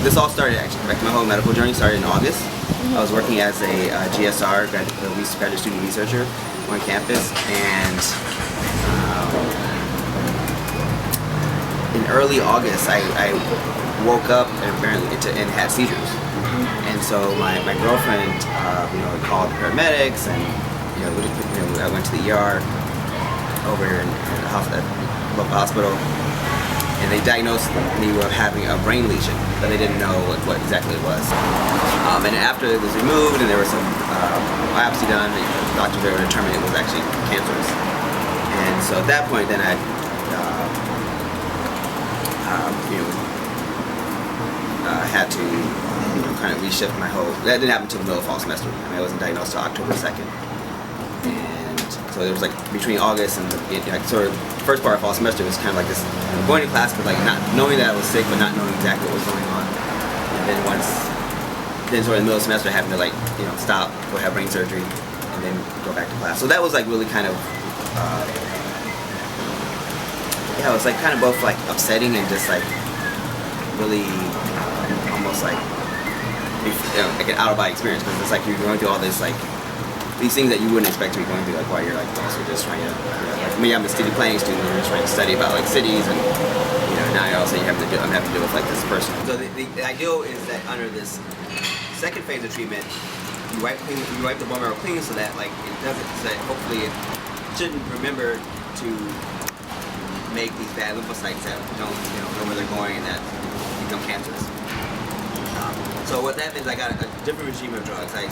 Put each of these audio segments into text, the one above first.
This all started actually, like my whole medical journey started in August. I was working as a GSR, graduate student researcher on campus, and in early August I woke up and had seizures. And so my girlfriend called the paramedics, and I went to the ER over in the local hospital, and they diagnosed me with having a brain lesion, but they didn't know what exactly it was. And after it was removed and there was some biopsy done, the doctors were able to determine it was actually cancerous. And so at that point, then I had to kind of reshift my whole. That didn't happen until the middle of fall semester. I mean, I wasn't diagnosed until October 2nd. And so there was like between August and sort of the first part of fall semester was kind of like this, going to class but like not knowing that I was sick, but not knowing exactly what was going on. And then sort of in the middle of the semester, having to stop, go have brain surgery, and then go back to class. So that was like really kind of it was like kind of both like upsetting and just like really almost like an out of body experience, because it's like you're going through all this like these things that you wouldn't expect to be going through, like while you're like also just trying to like me, I'm a city planning student, and I'm just trying to study about like cities, and now you're also I'm having to deal with like this person. So the ideal is that under this second phase of treatment, you wipe the bone marrow clean so that like it doesn't, so that hopefully it shouldn't remember to make these bad lymphocytes that don't know where they're going and that become cancerous. So what that means, I got a different regime of drugs. I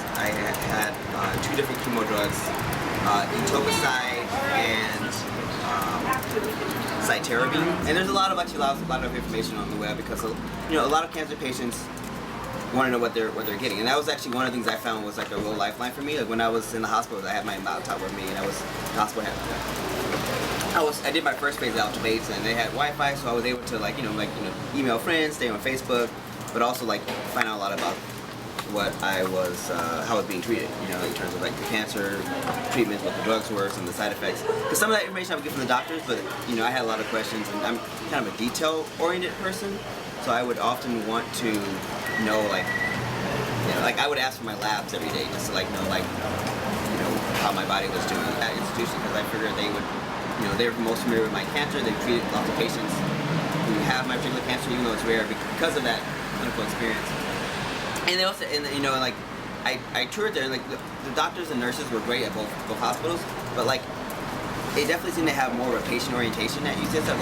had 2 different chemo drugs, etoposide and cytarabine. And there's a lot of information on the web, because a lot of cancer patients want to know what they're getting. And that was actually one of the things I found was like a real lifeline for me. Like when I was in the hospital, I had my laptop with me, and I was in the hospital. I did my first phase out debates, and they had Wi-Fi, so I was able to email friends, stay on Facebook, but also like find out a lot about what I was, how I was being treated, in terms of like the cancer treatments, what the drugs were, some of the side effects. Because some of that information I would get from the doctors, but I had a lot of questions, and I'm kind of a detail-oriented person, so I would often want to know like I would ask for my labs every day just to know how my body was doing at that institution, because I figured they would, they were most familiar with my cancer. They've treated lots of patients who have my particular cancer, even though it's rare, because of that clinical experience. And they also, I toured there, and like the doctors and nurses were great at both hospitals, but like they definitely seem to have more of a patient orientation at UCSF.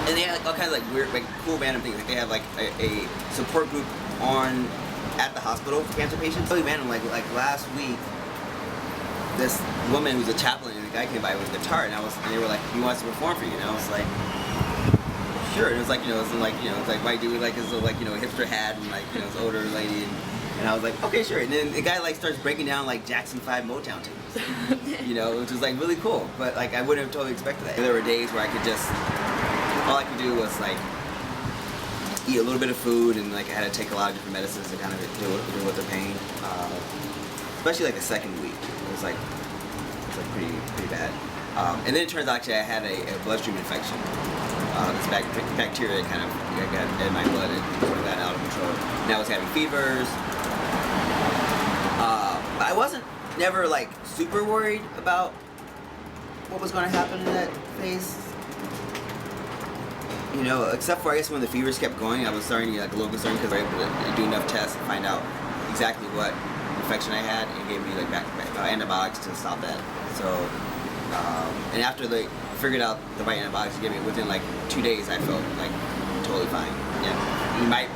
And they had like all kinds of like weird, like cool random things. Like they have like a support group at the hospital for cancer patients. Really random. Like last week, this woman who's a chaplain and a guy came by with a guitar, and they were like, "He wants to perform for you," and I was like, sure. And it was like, it's like white dude, like his little, hipster hat, and this older lady, and I was like, okay, sure. And then the guy starts breaking down like Jackson 5 Motown tunes, which was like really cool. But like I wouldn't have totally expected that. There were days where I could just, all I could do was like eat a little bit of food, and like I had to take a lot of different medicines to kind of deal with the pain. Especially like the second week, it was like pretty bad. And then it turns out actually I had a bloodstream infection. This bacteria kind of got in my blood and sort of got out of control. And I was having fevers. I wasn't never like super worried about what was going to happen in that phase. Except for I guess when the fevers kept going, I was starting to get like a little concerned, because I was able to do enough tests to find out exactly what infection I had, and gave me like antibiotics to stop that. So, and after they figured out the right antibiotics to give me, within like 2 days, I felt like totally fine. Yeah, I might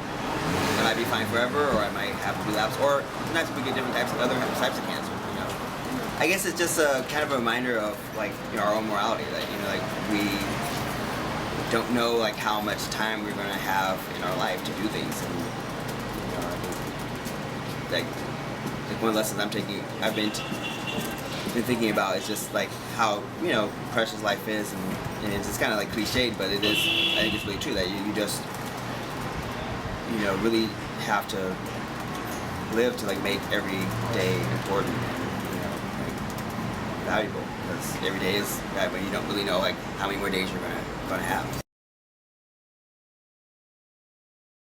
be fine forever, or I might have to relapse, or sometimes we get different other types of cancer. I guess it's just a kind of a reminder of like our own morality. Like we don't know like how much time we're going to have in our life to do things, and like one of the lessons I've been thinking about is just like how precious life is, and it's just kind of like cliched, but it is. I think it's really true that you just really have to live to like make every day important and valuable, because every day is when you don't really know like how many more days you're gonna have.